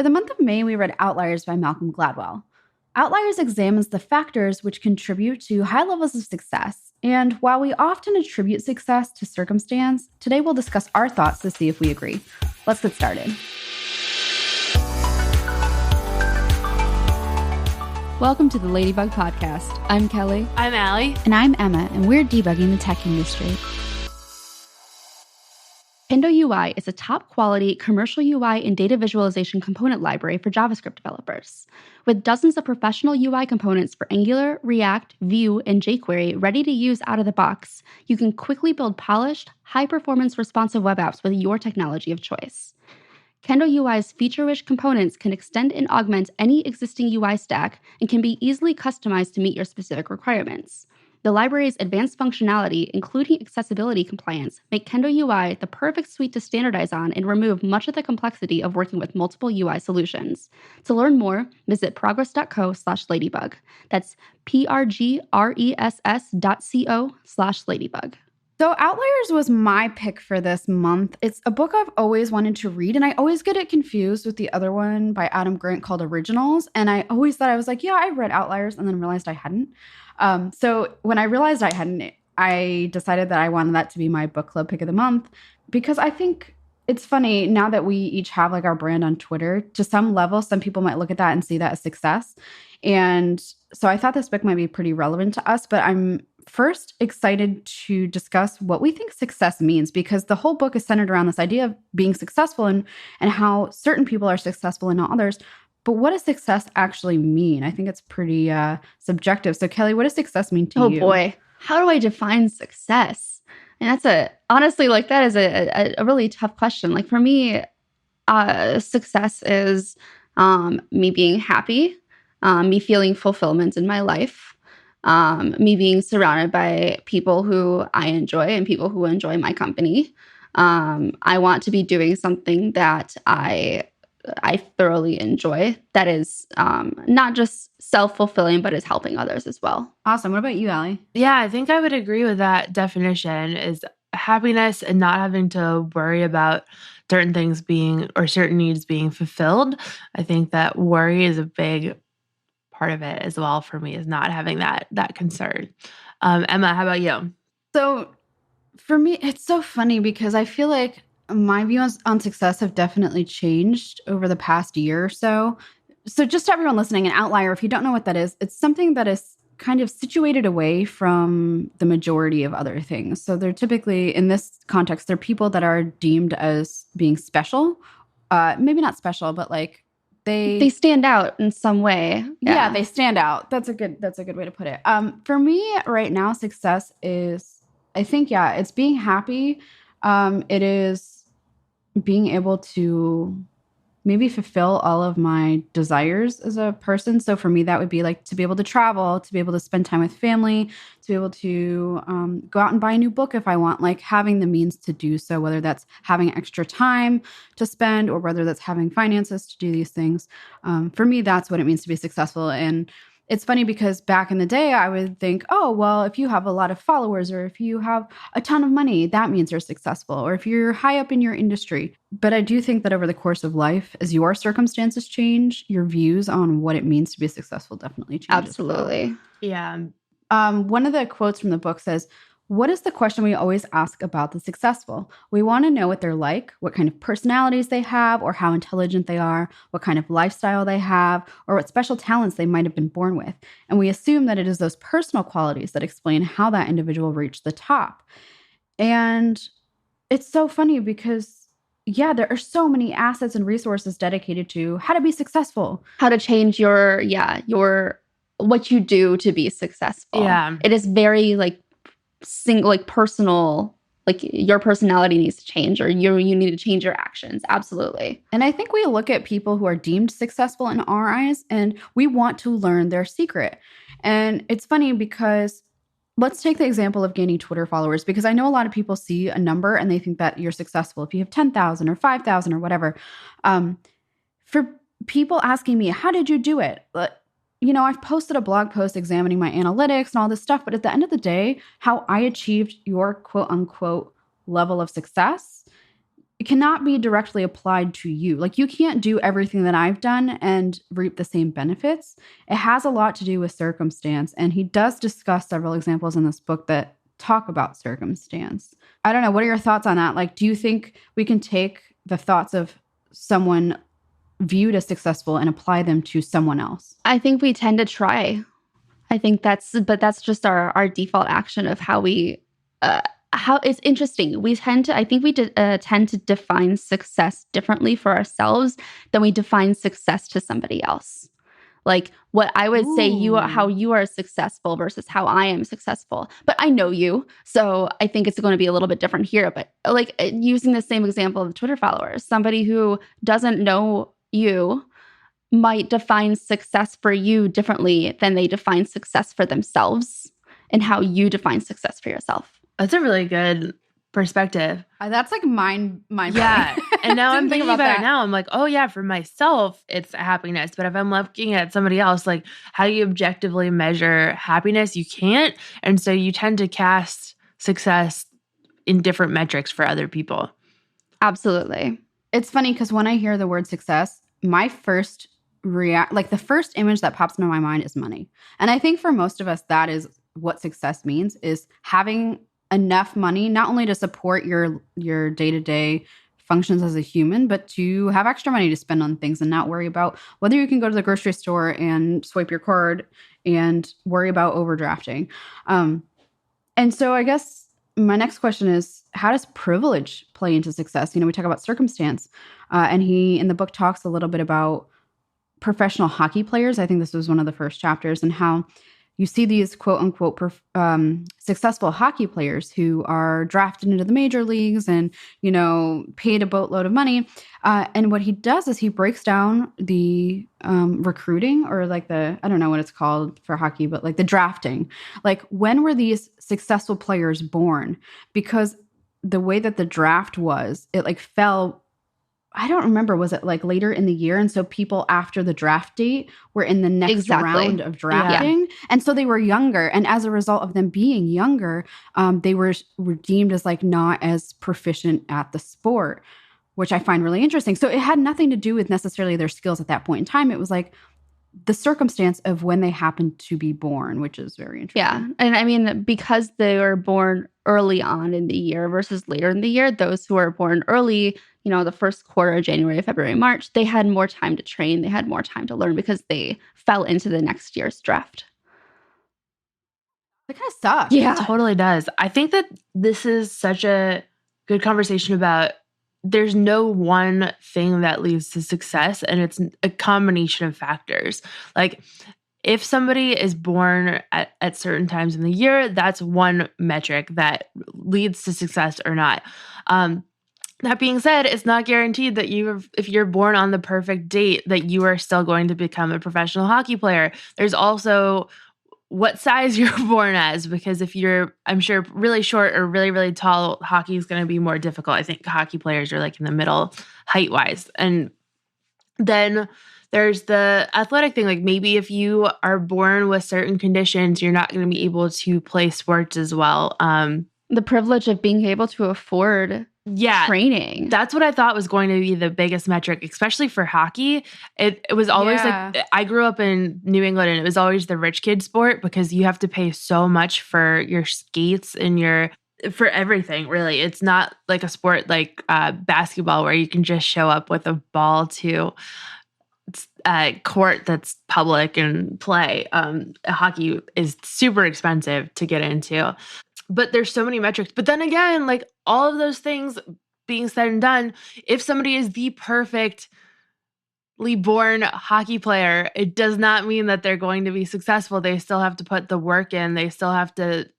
For the month of May, we read Outliers by Malcolm Gladwell. Outliers examines the factors which contribute to high levels of success. And while we often attribute success to circumstance, today we'll discuss our thoughts to see if we agree. Let's get started. Welcome to the Ladybug Podcast. I'm Kelly. I'm Allie. And I'm Emma, and we're debugging the tech industry. Kendo UI is a top-quality commercial UI and data visualization component library for JavaScript developers. With dozens of professional UI components for Angular, React, Vue, and jQuery ready to use out of the box, you can quickly build polished, high-performance responsive web apps with your technology of choice. Kendo UI's feature-rich components can extend and augment any existing UI stack and can be easily customized to meet your specific requirements. The library's advanced functionality, including accessibility compliance, make Kendo UI the perfect suite to standardize on and remove much of the complexity of working with multiple UI solutions. To learn more, visit progress.co/ladybug. That's progress.co/ladybug. So Outliers was my pick for this month. It's a book I've always wanted to read, and I always get it confused with the other one by Adam Grant called Originals. And I always thought, I was like, yeah, I read Outliers, and then realized I hadn't. So when I realized I hadn't, I decided that I wanted that to be my book club pick of the month, because I think it's funny now that we each have like our brand on Twitter. To some level, some people might look at that and see that as success. And so I thought this book might be pretty relevant to us, but I'm first excited to discuss what we think success means, because the whole book is centered around this idea of being successful and how certain people are successful and not others. But what does success actually mean? I think it's pretty subjective. So Kelly, what does success mean to you? Oh boy, how do I define success? And honestly, like that is a really tough question. Like for me, success is me being happy, me feeling fulfillment in my life, me being surrounded by people who I enjoy and people who enjoy my company. I want to be doing something that I thoroughly enjoy, that is not just self-fulfilling, but is helping others as well. Awesome. What about you, Allie? Yeah, I think I would agree with that definition, is happiness and not having to worry about certain things or certain needs being fulfilled. I think that worry is a big part of it as well for me, is not having that concern. Emma, how about you? So for me, it's so funny because I feel like my views on success have definitely changed over the past year or so. So just to everyone listening, an outlier, if you don't know what that is, it's something that is kind of situated away from the majority of other things. So they're typically, in this context, they're people that are deemed as being special. Maybe not special, but like they stand out in some way. Yeah, they stand out. That's a good way to put it. For me right now, success is, I think, it's being happy. It is being able to maybe fulfill all of my desires as a person. So for me, that would be like to be able to travel, to be able to spend time with family, to be able to go out and buy a new book if I want, like having the means to do so, whether that's having extra time to spend or whether that's having finances to do these things. For me, that's what it means to be successful. And it's funny because back in the day, I would think, oh, well, if you have a lot of followers or if you have a ton of money, that means you're successful, or if you're high up in your industry. But I do think that over the course of life, as your circumstances change, your views on what it means to be successful definitely change. Absolutely. Yeah. One of the quotes from the book says, "What is the question we always ask about the successful? We want to know what they're like, what kind of personalities they have, or how intelligent they are, what kind of lifestyle they have, or what special talents they might have been born with. And we assume that it is those personal qualities that explain how that individual reached the top." And it's so funny because, yeah, there are so many assets and resources dedicated to how to be successful. How to change your what you do to be successful. Yeah. It is very personal, like your personality needs to change, or you need to change your actions. Absolutely. And I think we look at people who are deemed successful in our eyes and we want to learn their secret. And it's funny because let's take the example of gaining Twitter followers, because I know a lot of people see a number and they think that you're successful if you have 10,000 or 5,000 or whatever. For people asking me, how did you do it? I've posted a blog post examining my analytics and all this stuff, but at the end of the day, how I achieved your quote unquote level of success it cannot be directly applied to you. Like, you can't do everything that I've done and reap the same benefits. It has a lot to do with circumstance. And he does discuss several examples in this book that talk about circumstance. I don't know. What are your thoughts on that? Like, do you think we can take the thoughts of someone viewed as successful and apply them to someone else? I think we tend to try. I think that's just our default action of how we, how it's interesting. We tend to, I think we tend to define success differently for ourselves than we define success to somebody else. Like, what I would say how you are successful versus how I am successful. But I know you, so I think it's going to be a little bit different here. But like, using the same example of Twitter followers, somebody who doesn't know you might define success for you differently than they define success for themselves, and how you define success for yourself. That's a really good perspective. That's like mind yeah. And now I'm thinking about that. it now. I'm like, oh yeah, for myself, it's happiness. But if I'm looking at somebody else, like, how do you objectively measure happiness? You can't. And so you tend to cast success in different metrics for other people. Absolutely. It's funny because when I hear the word success, my first the first image that pops into my mind is money. And I think for most of us, that is what success means, is having enough money, not only to support your day-to-day functions as a human, but to have extra money to spend on things and not worry about whether you can go to the grocery store and swipe your card and worry about overdrafting. And so I guess my next question is, how does privilege play into success? We talk about circumstance, and he in the book talks a little bit about professional hockey players. I think this was one of the first chapters, and how you see these quote unquote successful hockey players who are drafted into the major leagues and, paid a boatload of money. And what he does is he breaks down the recruiting, or like I don't know what it's called for hockey, but like the drafting. Like, when were these successful players born? Because the way that the draft was, it like fell, I don't remember, was it like later in the year? And so people after the draft date were in the next round of drafting. Yeah. And so they were younger. And as a result of them being younger, they were deemed as like not as proficient at the sport, which I find really interesting. So it had nothing to do with necessarily their skills at that point in time. It was like the circumstance of when they happened to be born, which is very interesting. Yeah. And I mean, because they were born early on in the year versus later in the year, those who were born early, the first quarter, January, February, March, they had more time to train. They had more time to learn because they fell into the next year's draft. That kind of sucks. Yeah, it totally does. I think that this is such a good conversation about there's no one thing that leads to success, and it's a combination of factors. Like, if somebody is born at certain times in the year, that's one metric that leads to success or not. That being said, it's not guaranteed that if you're born on the perfect date, that you are still going to become a professional hockey player. There's also what size you're born as, because if you're, I'm sure, really short or really, really tall, hockey is going to be more difficult. I think hockey players are like in the middle height-wise. And then there's the athletic thing. Like, maybe if you are born with certain conditions, you're not going to be able to play sports as well. The privilege of being able to afford training. That's what I thought was going to be the biggest metric, especially for hockey. It was always like, I grew up in New England, and it was always the rich kid sport, because you have to pay so much for your skates and for everything, really. It's not like a sport like basketball, where you can just show up with a ball to a court that's public and play. Hockey is super expensive to get into. But there's so many metrics. But then again, like, all of those things being said and done, if somebody is the perfectly born hockey player, it does not mean that they're going to be successful. They still have to put the work in. They still have to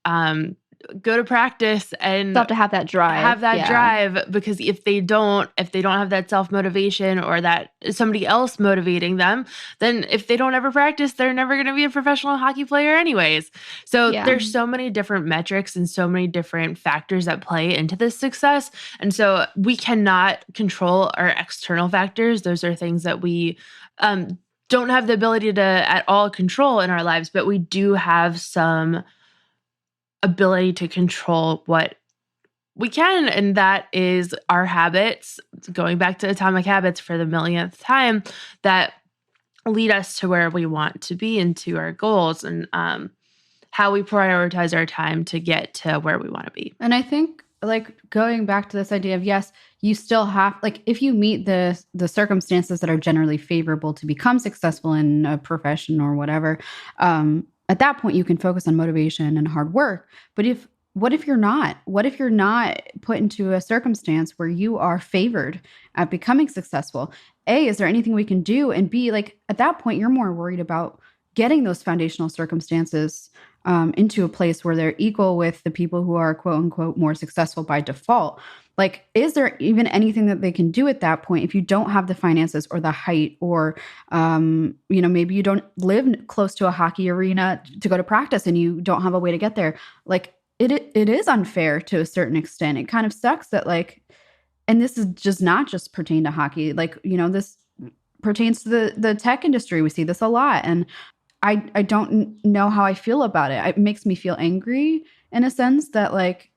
go to practice and have to have that drive. Drive, because if they don't have that self-motivation, or that somebody else motivating them, then if they don't ever practice, they're never going to be a professional hockey player anyways. So there's so many different metrics and so many different factors that play into this success. And so we cannot control our external factors. Those are things that we don't have the ability to at all control in our lives, but we do have some ability to control what We can, and that is our habits, going back to atomic habits for the millionth time, that lead us to where we want to be and to our goals, and how we prioritize our time to get to where we want to be. And I think, like, going back to this idea of, yes, you still have, like, if you meet the circumstances that are generally favorable to become successful in a profession or whatever, at that point you can focus on motivation and hard work. But what if you're not? What if you're not put into a circumstance where you are favored at becoming successful? A, is there anything we can do? And B, like, at that point, you're more worried about getting those foundational circumstances into a place where they're equal with the people who are, quote unquote, more successful by default. Like, is there even anything that they can do at that point if you don't have the finances or the height, or, maybe you don't live close to a hockey arena to go to practice and you don't have a way to get there? Like, it is unfair to a certain extent. It kind of sucks that, like, and this is just not just pertain to hockey. Like, this pertains to the tech industry. We see this a lot. And I don't know how I feel about it. It makes me feel angry in a sense that, like,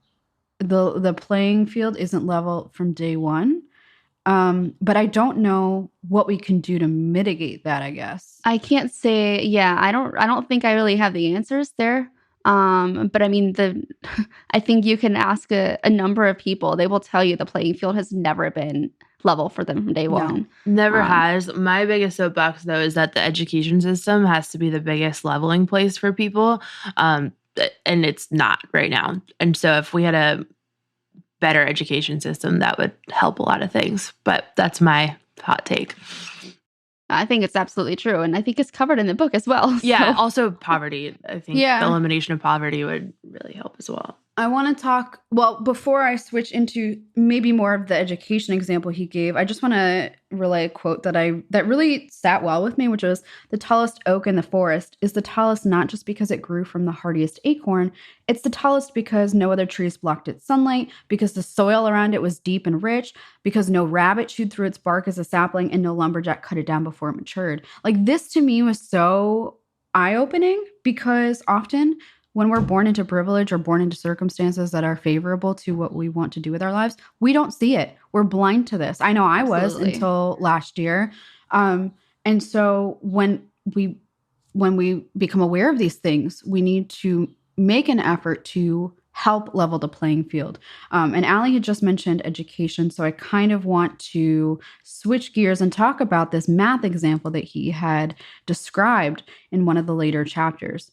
the playing field isn't level from day one. But I don't know what we can do to mitigate that, I guess. I can't say, I don't think I really have the answers there. But I mean, I think you can ask a number of people. They will tell you the playing field has never been level for them from day one. Never has. My biggest soapbox, though, is that the education system has to be the biggest leveling place for people. And it's not right now. And so if we had a better education system, that would help a lot of things. But that's my hot take. I think it's absolutely true. And I think it's covered in the book as well. Yeah. Also poverty. I think the elimination of poverty would really help as well. I want to talk, well, before I switch into maybe more of the education example he gave, I just want to relay a quote that really sat well with me, which was, "The tallest oak in the forest is the tallest not just because it grew from the hardiest acorn. It's the tallest because no other trees blocked its sunlight, because the soil around it was deep and rich, because no rabbit chewed through its bark as a sapling, and no lumberjack cut it down before it matured." Like, this to me was so eye-opening, because often when we're born into privilege or born into circumstances that are favorable to what we want to do with our lives, we don't see it. We're blind to this. I know I was until last year. And so when we become aware of these things, we need to make an effort to help level the playing field. And Allie had just mentioned education, so I kind of want to switch gears and talk about this math example that he had described in one of the later chapters.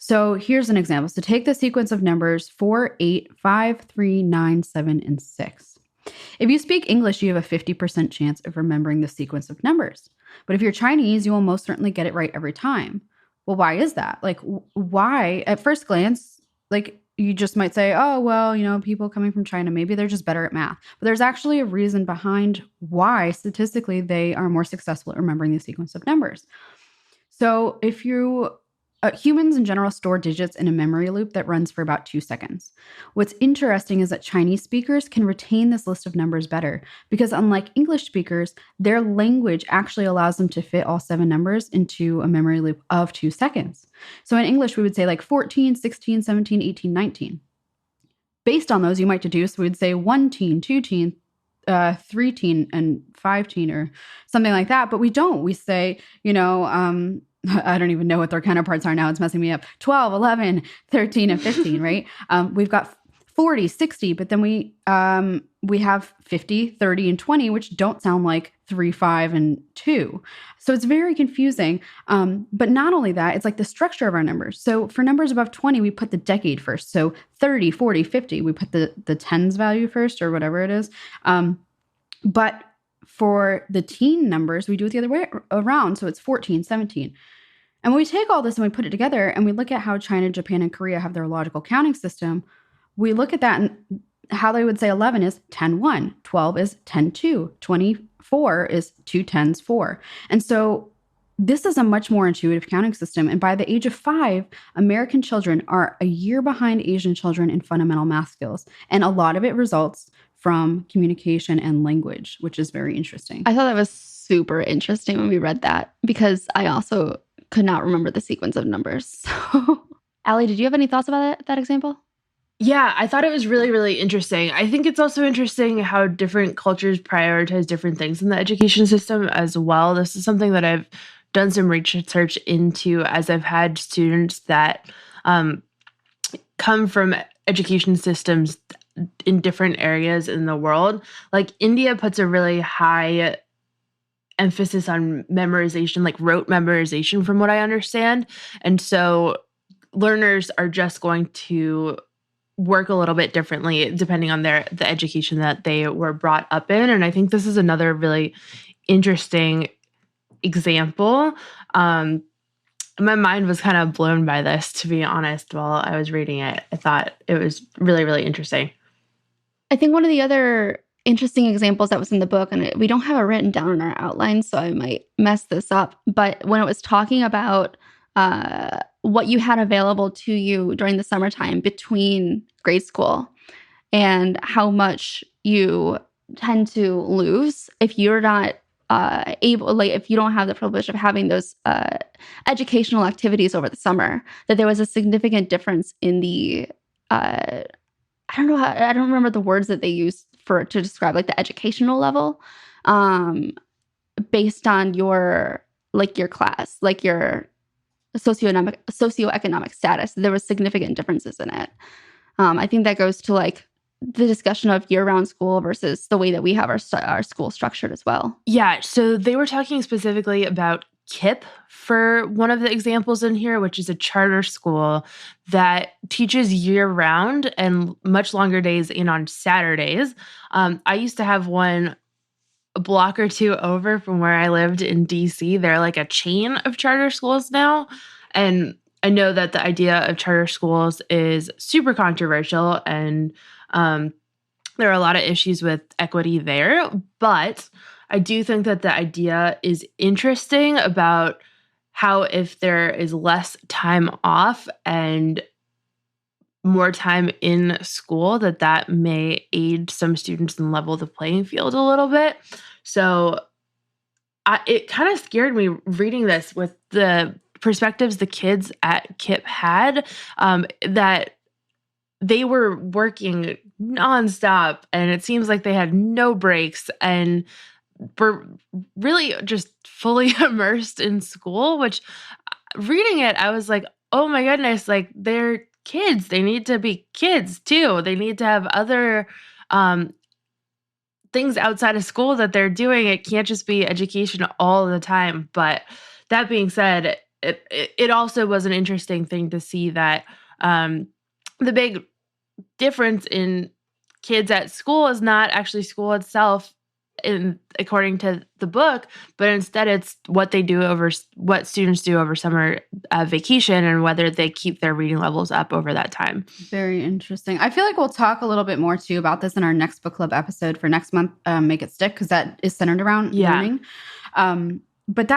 So here's an example. So take the sequence of numbers 4, 8, 5, 3, 9, 7, and 6. If you speak English, you have a 50% chance of remembering the sequence of numbers. But if you're Chinese, you will most certainly get it right every time. Well, why is that? Like, why? At first glance, like, you just might say, oh, well, people coming from China, maybe they're just better at math. But there's actually a reason behind why statistically they are more successful at remembering the sequence of numbers. So if humans in general store digits in a memory loop that runs for about 2 seconds. What's interesting is that Chinese speakers can retain this list of numbers better, because unlike English speakers, their language actually allows them to fit all 7 numbers into a memory loop of 2 seconds. So in English, we would say like 14, 16, 17, 18, 19. Based on those, you might deduce we would say 1 teen, 2 teen, 3 teen, and 5 teen, or something like that. But we don't. We say, I don't even know what their counterparts are now. It's messing me up. 12, 11, 13, and 15, right? We've got 40, 60, but then we have 50, 30, and 20, which don't sound like 3, 5, and 2. So it's very confusing. But not only that, it's like the structure of our numbers. So for numbers above 20, we put the decade first. So 30, 40, 50, we put the tens value first, or whatever it is. But for the teen numbers, we do it the other way around. So it's 14, 17. And when we take all this and we put it together and we look at how China, Japan, and Korea have their logical counting system, we look at that and how they would say 11 is 10, 1, 12 is 10, 2, 24 is 2 tens, 4. And so this is a much more intuitive counting system. And by the age of 5, American children are a year behind Asian children in fundamental math skills. And a lot of it results from communication and language, which is very interesting. I thought that was super interesting when we read that, because I also could not remember the sequence of numbers. So, Allie, did you have any thoughts about that example? Yeah, I thought it was really, really interesting. I think it's also interesting how different cultures prioritize different things in the education system as well. This is something that I've done some research into as I've had students that um, come from education systems in different areas in the world. Like India puts a really high emphasis on memorization, like rote memorization, from what I understand. And so learners are just going to work a little bit differently depending on the education that they were brought up in. And I think this is another really interesting example. My mind was kind of blown by this, to be honest, while I was reading it. I thought it was really, really interesting. I think one of the other interesting examples that was in the book, and we don't have it written down in our outline, so I might mess this up, but when it was talking about what you had available to you during the summertime between grade school and how much you tend to lose if you're not able, like if you don't have the privilege of having those educational activities over the summer, that there was a significant difference in the I don't remember the words that they used to describe like the educational level, um, based on your class, like your socioeconomic status. There was significant differences in it. I think that goes to like the discussion of year-round school versus the way that we have our school structured as well. Yeah, so they were talking specifically about KIPP for one of the examples in here, which is a charter school that teaches year-round and much longer days in on Saturdays. I used to have one a block or two over from where I lived in DC. They're like a chain of charter schools now. And I know that the idea of charter schools is super controversial, and there are a lot of issues with equity there. But I do think that the idea is interesting about how if there is less time off and more time in school, that may aid some students and level the playing field a little bit. So it kind of scared me reading this with the perspectives the kids at KIPP had, that they were working nonstop and it seems like they had no breaks and were really just fully immersed in school, which reading it, I was like, oh my goodness, like they're kids. They need to be kids too. They need to have other things outside of school that they're doing. It can't just be education all the time. But that being said, it also was an interesting thing to see that the big difference in kids at school is not actually school itself according to the book, but instead it's what students do over summer vacation and whether they keep their reading levels up over that time. Very interesting. I feel like we'll talk a little bit more too about this in our next book club episode for next month, Make It Stick, because that is centered around learning. But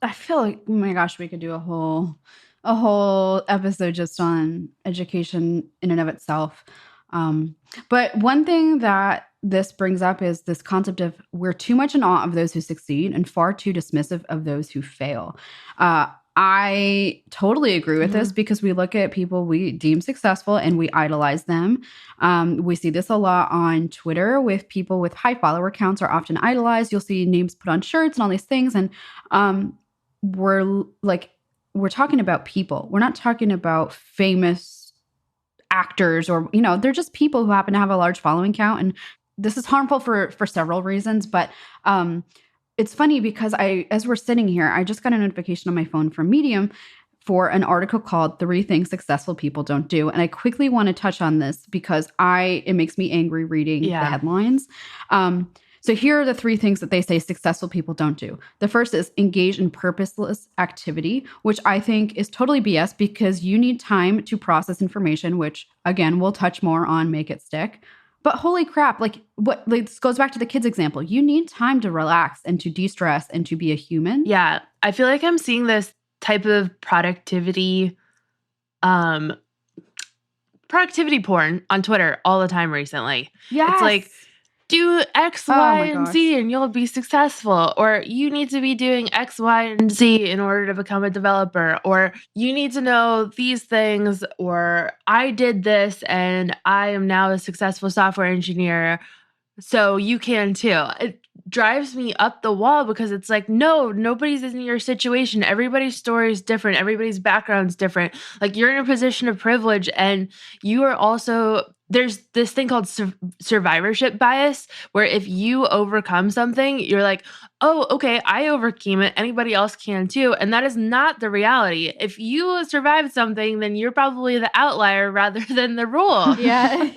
I feel like, oh my gosh, we could do a whole episode just on education in and of itself. But one thing that this brings up is this concept of we're too much in awe of those who succeed and far too dismissive of those who fail. I totally agree with this because we look at people we deem successful and we idolize them. We see this a lot on Twitter with people with high follower counts are often idolized. You'll see names put on shirts and all these things. And we're talking about people. We're not talking about famous actors or, they're just people who happen to have a large following count. And this is harmful for several reasons, but it's funny because as we're sitting here, I just got a notification on my phone from Medium for an article called 3 Things Successful People Don't Do. And I quickly want to touch on this because it makes me angry reading the headlines. So here are the 3 things that they say successful people don't do. The first is engage in purposeless activity, which I think is totally BS because you need time to process information, which again, we'll touch more on Make It Stick. But holy crap, this goes back to the kids example. You need time to relax and to de-stress and to be a human. Yeah. I feel like I'm seeing this type of productivity porn on Twitter all the time recently. Yes. It's like, do X, Oh Y, my and gosh. Z and you'll be successful. Or you need to be doing X, Y, and Z in order to become a developer. Or you need to know these things. Or I did this and I am now a successful software engineer. So you can too. It drives me up the wall because it's like, no, nobody's in your situation. Everybody's story is different. Everybody's background's different. Like you're in a position of privilege and you are also, there's this thing called survivorship bias where if you overcome something, you're like, oh, okay, I overcame it. Anybody else can too. And that is not the reality. If you survived something, then you're probably the outlier rather than the rule. Yeah.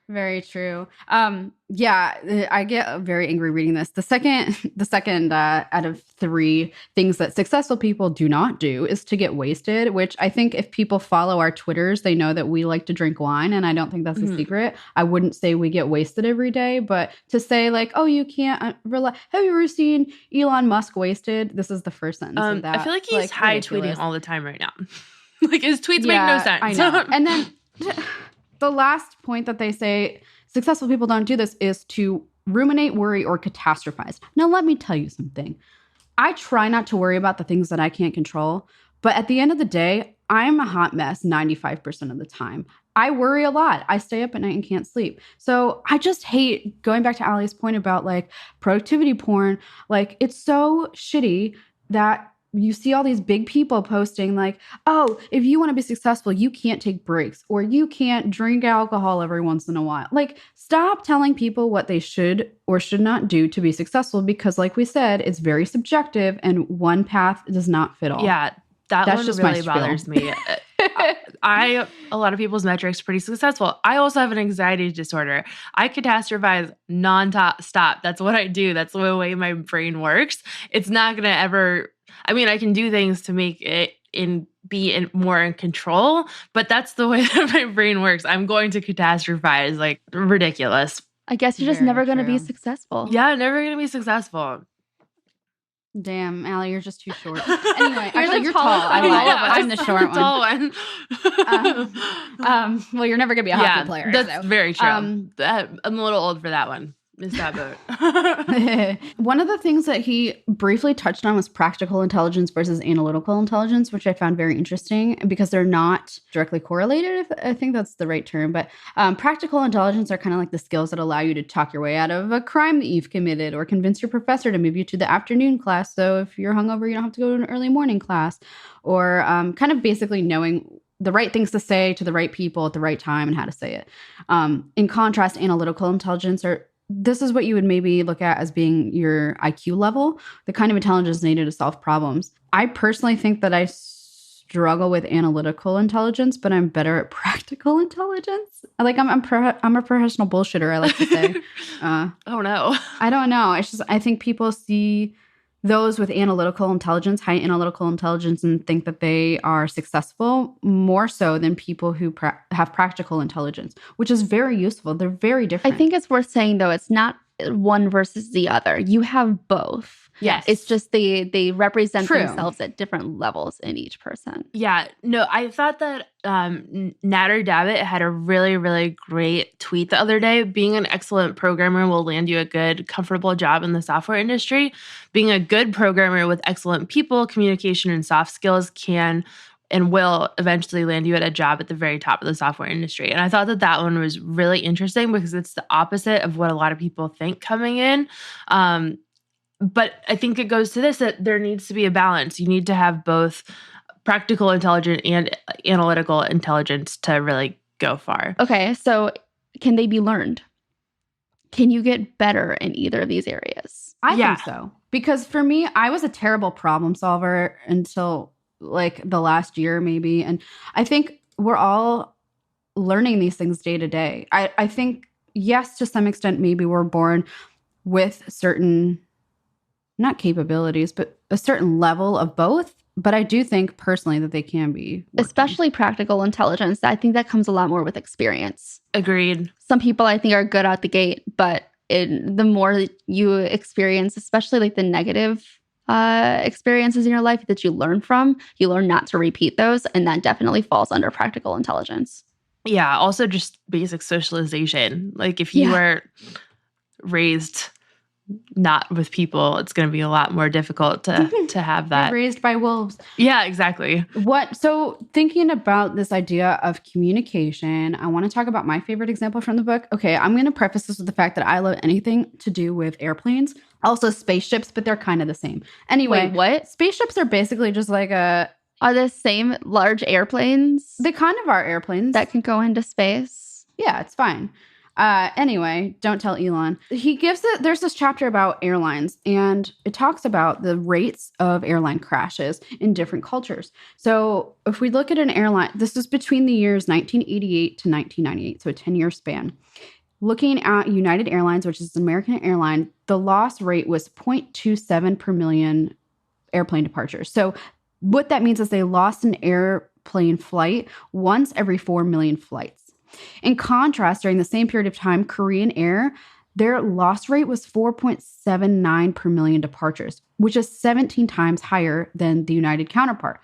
Very true. Yeah, I get very angry reading this. The second out of 3 things that successful people do not do is to get wasted, which I think if people follow our Twitters, they know that we like to drink wine, and I don't think that's a secret. I wouldn't say we get wasted every day, but to say like, oh, you can't rely. Have you ever seen Elon Musk wasted? This is the first sentence of that. I feel like he's high tweeting all the time right now. Like his tweets make no sense. I know. And then the last point that they say successful people don't do this is to ruminate, worry, or catastrophize. Now, let me tell you something. I try not to worry about the things that I can't control, but at the end of the day, I'm a hot mess 95% of the time. I worry a lot. I stay up at night and can't sleep. So I just hate going back to Allie's point about like productivity porn. Like it's so shitty that you see all these big people posting like, oh, if you want to be successful, you can't take breaks or you can't drink alcohol every once in a while. Like, stop telling people what they should or should not do to be successful because, like we said, it's very subjective and one path does not fit all. Yeah, that's one just really bothers me. A lot of people's metrics pretty successful. I also have an anxiety disorder. I catastrophize non-stop. That's what I do. That's the way my brain works. It's not going to ever... I mean, I can do things to make it be more in control, but that's the way that my brain works. I'm going to catastrophize like ridiculous. I guess you're just never going to be successful. Yeah, never going to be successful. Damn, Allie, you're just too short. Anyway, you're tall. I'm the short one. Tall one. Well, you're never gonna be a hockey player. That's very true. I'm a little old for that one. Missed that boat. One of the things that he briefly touched on was practical intelligence versus analytical intelligence, which I found very interesting because they're not directly correlated. I think that's the right term. But practical intelligence are kind of like the skills that allow you to talk your way out of a crime that you've committed or convince your professor to move you to the afternoon class. So if you're hungover, you don't have to go to an early morning class, or kind of basically knowing the right things to say to the right people at the right time and how to say it. In contrast, analytical intelligence this is what you would maybe look at as being your IQ level, the kind of intelligence needed to solve problems. I personally think that I struggle with analytical intelligence, but I'm better at practical intelligence. Like I'm a professional bullshitter, I like to say. Oh no. I don't know. It's just, I think people see those with analytical intelligence, high analytical intelligence, and think that they are successful more so than people who have practical intelligence, which is very useful. They're very different. I think it's worth saying, though, it's not one versus the other. You have both. Yes. It's just they represent themselves at different levels in each person. Yeah. No, I thought that Natter Dabbit had a really, really great tweet the other day. Being an excellent programmer will land you a good, comfortable job in the software industry. Being a good programmer with excellent people, communication, and soft skills can and will eventually land you at a job at the very top of the software industry. And I thought that one was really interesting because it's the opposite of what a lot of people think coming in. But I think it goes to this, that there needs to be a balance. You need to have both practical intelligence and analytical intelligence to really go far. Okay, so can they be learned? Can you get better in either of these areas? I think so. Because for me, I was a terrible problem solver until like the last year maybe. And I think we're all learning these things day to day. I think, yes, to some extent, maybe we're born with certain... not capabilities, but a certain level of both. But I do think personally that they can be working. Especially practical intelligence. I think that comes a lot more with experience. Agreed. Some people I think are good out the gate, but the more you experience, especially like the negative experiences in your life that you learn from, you learn not to repeat those. And that definitely falls under practical intelligence. Yeah, also just basic socialization. Like if you Yeah. were raised not with people, it's going to be a lot more difficult to have You're that. raised by wolves. Yeah, exactly. So thinking about this idea of communication, I want to talk about my favorite example from the book. Okay, I'm going to preface this with the fact that I love anything to do with airplanes, also spaceships, but they're kind of the same. Anyway, Wait, what? spaceships are basically just like Are the same large airplanes they kind of are airplanes. that can go into space? Yeah, it's fine. Anyway, don't tell Elon. There's this chapter about airlines, and it talks about the rates of airline crashes in different cultures. So if we look at an airline, this is between the years 1988 to 1998, so a 10-year span. Looking at United Airlines, which is an American airline, the loss rate was 0.27 per million airplane departures. So what that means is they lost an airplane flight once every 4 million flights. In contrast, during the same period of time, Korean Air, their loss rate was 4.79 per million departures, which is 17 times higher than the United counterpart.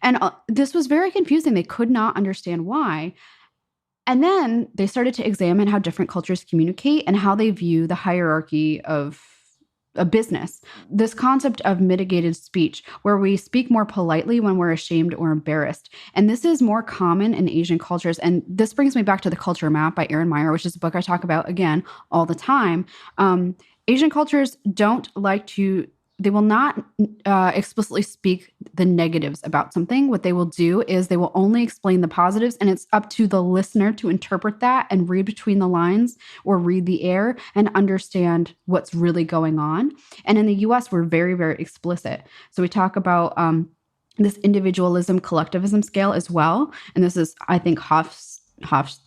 And this was very confusing. They could not understand why. And then they started to examine how different cultures communicate and how they view the hierarchy of a business. This concept of mitigated speech, where we speak more politely when we're ashamed or embarrassed. And this is more common in Asian cultures. And this brings me back to The Culture Map by Erin Meyer, which is a book I talk about again all the time. Asian cultures don't like to, they will not explicitly speak the negatives about something. What they will do is they will only explain the positives, and it's up to the listener to interpret that and read between the lines or read the air and understand what's really going on. And in the US, we're very, very explicit. So we talk about this individualism, collectivism scale as well. And this is, I think, Hofstede's,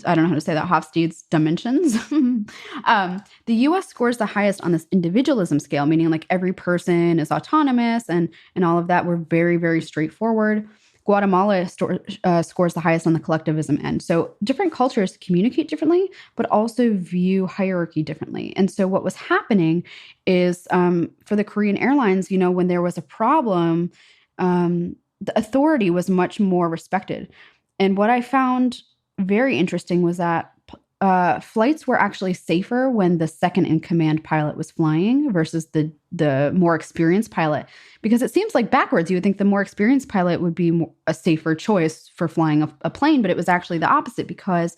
I don't know how to say that, Hofstede's dimensions. The US scores the highest on this individualism scale, meaning like every person is autonomous and all of that. We're very, very straightforward. Guatemala scores the highest on the collectivism end. So different cultures communicate differently, but also view hierarchy differently. And so what was happening is for the Korean Airlines, you know, when there was a problem, the authority was much more respected. And what I found very interesting was that flights were actually safer when the second in command pilot was flying versus the more experienced pilot, because it seems like backwards. You would think the more experienced pilot would be a safer choice for flying a plane, but it was actually the opposite, because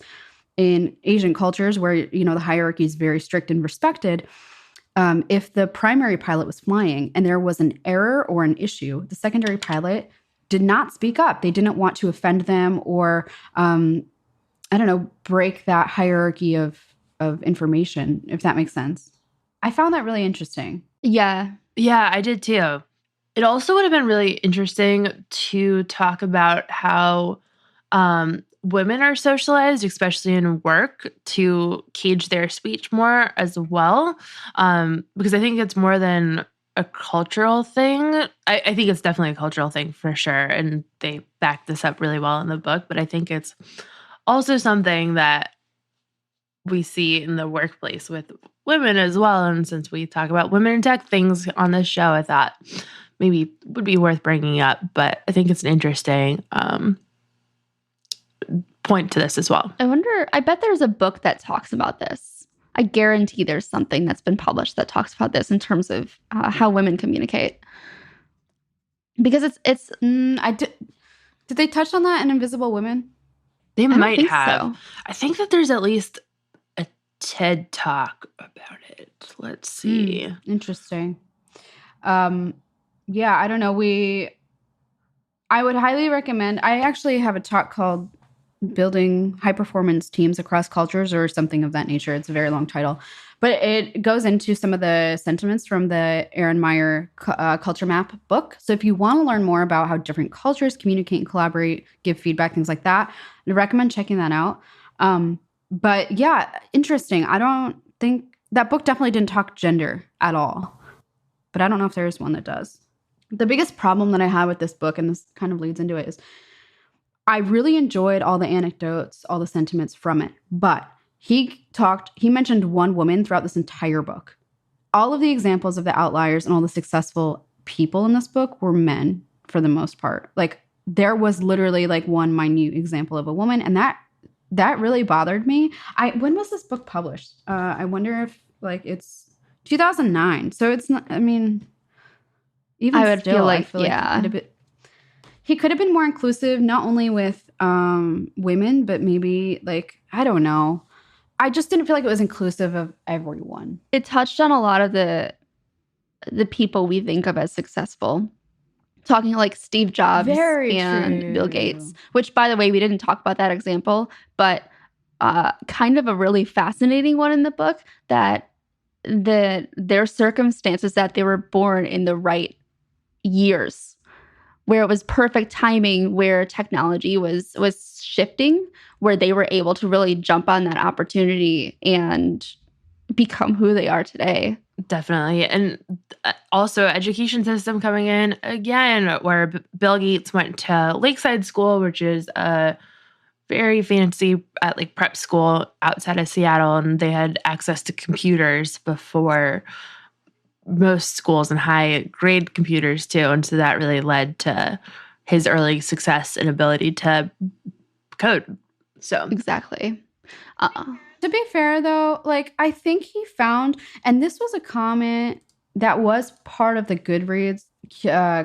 in Asian cultures where, you know, the hierarchy is very strict and respected, if the primary pilot was flying and there was an error or an issue, the secondary pilot did not speak up. They didn't want to offend them or I don't know, break that hierarchy of information, if that makes sense. I found that really interesting. Yeah. Yeah, I did too. It also would have been really interesting to talk about how women are socialized, especially in work, to cage their speech more as well. Because I think it's more than a cultural thing. I think it's definitely a cultural thing for sure. And they back this up really well in the book. But I think it's also something that we see in the workplace with women as well. And since we talk about women in tech things on this show, I thought maybe would be worth bringing up. But I think it's an interesting point to this as well. I bet there's a book that talks about this. I guarantee there's something that's been published that talks about this in terms of how women communicate. Because did they touch on that in Invisible Women? They might have. So. I think that there's at least a TED Talk about it. Let's see. Interesting. Yeah, I don't know. I would highly recommend. I actually have a talk called Building High Performance Teams Across Cultures or something of that nature. It's a very long title. But it goes into some of the sentiments from the Erin Meyer Culture Map book. So if you want to learn more about how different cultures communicate and collaborate, give feedback, things like that, I recommend checking that out. But yeah, interesting. I don't think that book definitely didn't talk gender at all. But I don't know if there is one that does. The biggest problem that I had with this book, and this kind of leads into it, is I really enjoyed all the anecdotes, all the sentiments from it. But he mentioned one woman throughout this entire book. All of the examples of the outliers and all the successful people in this book were men for the most part. Like there was literally like one minute example of a woman, and that that really bothered me. When was this book published? I wonder if like it's 2009. So it's not, I mean, even I would feel still, I like, feel like yeah, he could have been more inclusive, not only with women, but maybe like, I don't know. I just didn't feel like it was inclusive of everyone. it touched on a lot of the people we think of as successful. Talking like Steve Jobs Very and Bill true. Gates, which, by the way, we didn't talk about that example, but kind of a really fascinating one in the book, that their circumstances, that they were born in the right years, where it was perfect timing, where technology was shifting, where they were able to really jump on that opportunity and become who they are today. Definitely. And also education system coming in again, where Bill Gates went to Lakeside School, which is a very fancy like prep school outside of Seattle, and they had access to computers before most schools, and high grade computers too. And so that really led to his early success and ability to code. So Exactly. To be fair, though, like I think he found, and this was a comment that was part of the Goodreads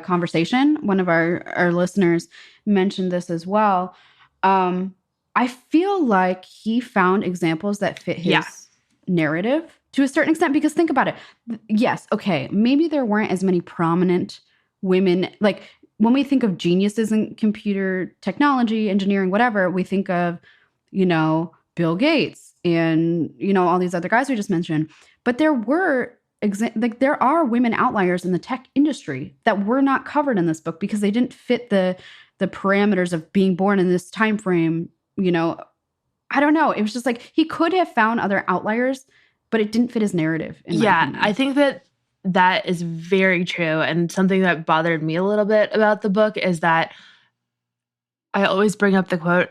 conversation. One of our listeners mentioned this as well. I feel like he found examples that fit his narrative to a certain extent, because think about it. Yes, okay, maybe there weren't as many prominent women. Like when we think of geniuses in computer technology, engineering, whatever, we think of, Bill Gates and, all these other guys we just mentioned. But there were there are women outliers in the tech industry that were not covered in this book because they didn't fit the parameters of being born in this time frame. I don't know. It was just like he could have found other outliers, but it didn't fit his narrative, in my opinion. I think that is very true. And something that bothered me a little bit about the book is that I always bring up the quote,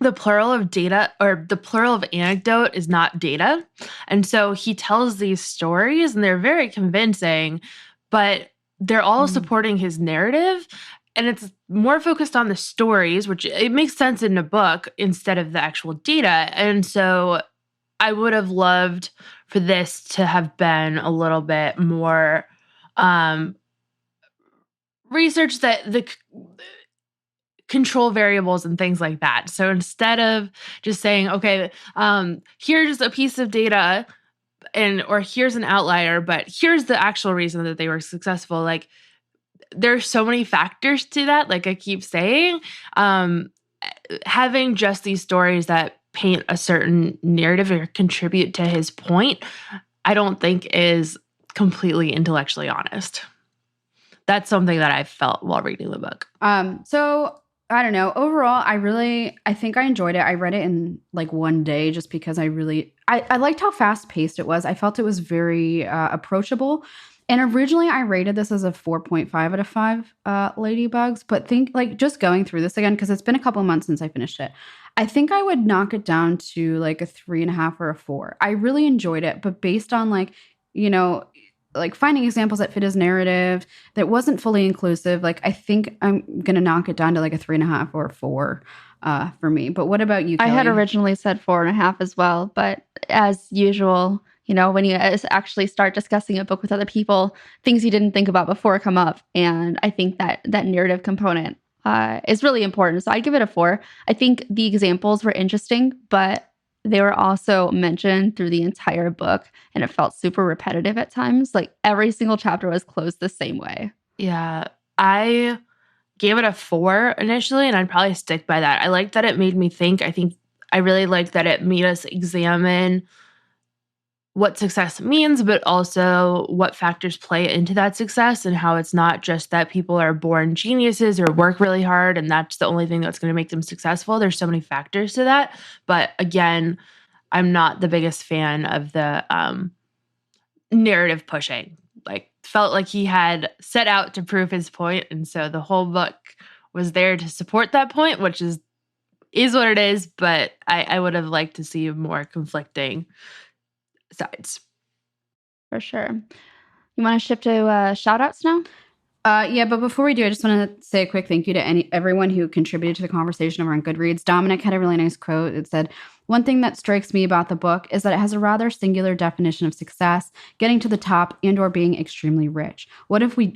the plural of data or the plural of anecdote is not data. And so he tells these stories and they're very convincing, but they're all supporting his narrative. And it's more focused on the stories, which it makes sense in a book instead of the actual data. And so I would have loved for this to have been a little bit more research, that the control variables and things like that. So instead of just saying, okay, here's a piece of data or here's an outlier, but here's the actual reason that they were successful. Like there's so many factors to that. Like I keep saying, having just these stories that paint a certain narrative or contribute to his point, I don't think is completely intellectually honest. That's something that I felt while reading the book. So I don't know. Overall, I think I enjoyed it. I read it in like one day just because I liked how fast paced it was. I felt it was very approachable. And originally I rated this as a 4.5 out of 5 ladybugs, but think like just going through this again, because it's been a couple months since I finished it, I think I would knock it down to like a 3.5 or a 4. I really enjoyed it, but based on like, like finding examples that fit his narrative, that wasn't fully inclusive, like I think I'm gonna knock it down to like a 3.5 or a 4 for me. But what about you, Kelly? I had originally said 4.5 as well, but as usual, when you actually start discussing a book with other people, things you didn't think about before come up. And I think that narrative component is really important. So I'd give it a 4. I think the examples were interesting, but they were also mentioned through the entire book, and it felt super repetitive at times. Like every single chapter was closed the same way. Yeah, I gave it a 4 initially, and I'd probably stick by that. I liked that it made me think. I think I really liked that it made us examine what success means, but also what factors play into that success, and how it's not just that people are born geniuses or work really hard and that's the only thing that's going to make them successful. There's so many factors to that. But again, I'm not the biggest fan of the narrative pushing. Like felt like he had set out to prove his point, and so the whole book was there to support that point, which is what it is. But I would have liked to see more conflicting sides. For sure. You want to shift to shout outs now? Yeah, but before we do, I just want to say a quick thank you to everyone who contributed to the conversation over on Goodreads. Dominic had a really nice quote. It said, "One thing that strikes me about the book is that it has a rather singular definition of success, getting to the top and or being extremely rich. What if we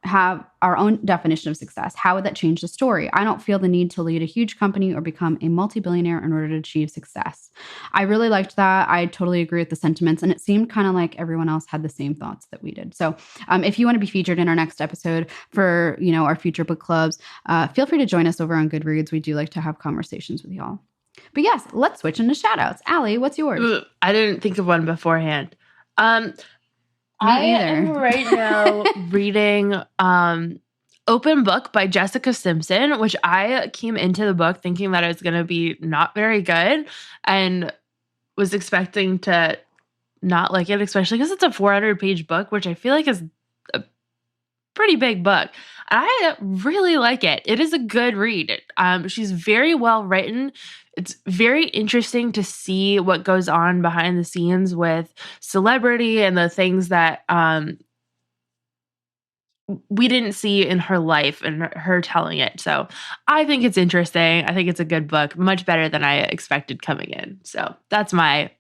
have our own definition of success? How would that change the story? I don't feel the need to lead a huge company or become a multi-billionaire in order to achieve success." I really liked that. I totally agree with the sentiments, and it seemed kind of like everyone else had the same thoughts that we did. So if you want to be featured in our next episode for, our future book clubs, feel free to join us over on Goodreads. We do like to have conversations with y'all. But yes, let's switch into shout outs. Allie, what's yours? I didn't think of one beforehand. I am right now reading Open Book by Jessica Simpson, which I came into the book thinking that it was going to be not very good and was expecting to not like it, especially because it's a 400-page book, which I feel like is a pretty big book. I really like it. It is a good read. She's very well written. It's very interesting to see what goes on behind the scenes with celebrity and the things that we didn't see in her life and her telling it. So I think it's interesting. I think it's a good book, much better than I expected coming in. So that's my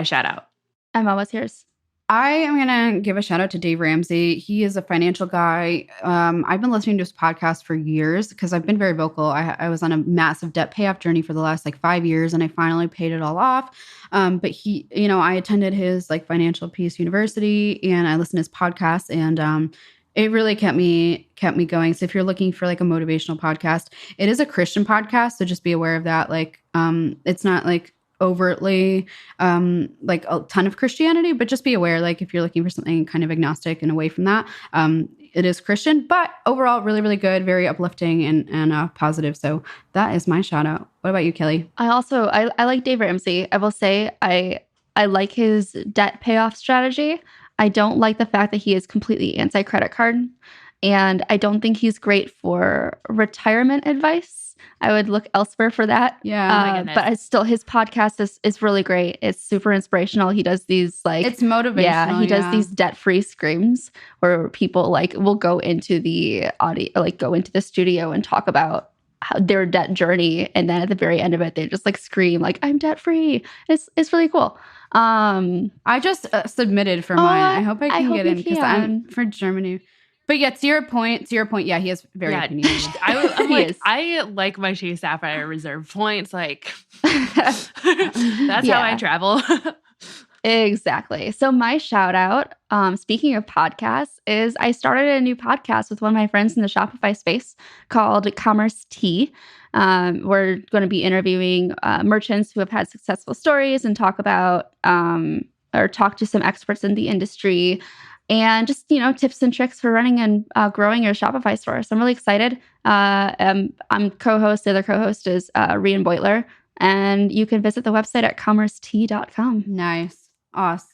shout out. Emma, what's yours? I am going to give a shout out to Dave Ramsey. He is a financial guy. I've been listening to his podcast for years because I've been very vocal. I was on a massive debt payoff journey for the last 5 years, and I finally paid it all off. But he, I attended his Financial Peace University, and I listened to his podcast, and it really kept me going. So if you're looking for a motivational podcast, it is a Christian podcast, so just be aware of that. It's not overtly a ton of Christianity, but just be aware, if you're looking for something kind of agnostic and away from that, it is Christian, but overall really, really good, very uplifting and positive. So that is my shout out. What about you, Kelly? I like Dave Ramsey. I will say I like his debt payoff strategy. I don't like the fact that he is completely anti-credit card, and I don't think he's great for retirement advice. I would look elsewhere for that. Yeah. But still, his podcast is really great. It's super inspirational. He does these it's motivational. Yeah, he does these debt-free screams where people will go into the audio, go into the studio and talk about their debt journey, and then at the very end of it, they just scream "I'm debt-free." It's really cool. I just submitted for mine. I hope I can get in because I'm for Germany. But yeah, to your point, yeah, he is very opinionated. I like my Chase Sapphire Reserve points. That's how I travel. Exactly. So my shout out, speaking of podcasts, is I started a new podcast with one of my friends in the Shopify space called Commerce Tea. We're going to be interviewing merchants who have had successful stories and talk about or talk to some experts in the industry. And just, tips and tricks for running and growing your Shopify store. So I'm really excited. I'm co-host. The other co-host is Rian Beutler. And you can visit the website at commercetea.com. Nice. Awesome.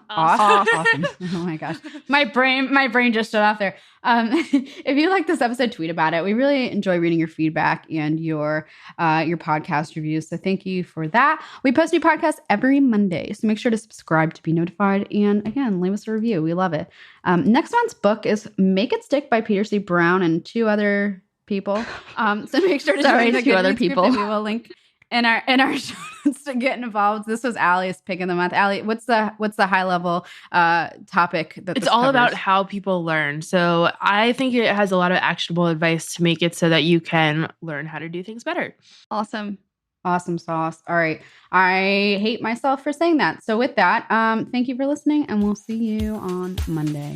Awesome. Oh my gosh. My brain just shut off there. If you like this episode, tweet about it. We really enjoy reading your feedback and your podcast reviews. So thank you for that. We post new podcasts every Monday. So make sure to subscribe to be notified. And again, leave us a review. We love it. Next month's book is Make It Stick by Peter C. Brown and 2 other people. So make sure to join the 2 other people. We will link in our show notes to get involved. This was Allie's pick of the month. Allie, what's the high level topic that it's all covers? About how people learn. So I think it has a lot of actionable advice to make it so that you can learn how to do things better. Awesome Sauce. All right. I hate myself for saying that. So with that, thank you for listening, and we'll see you on Monday.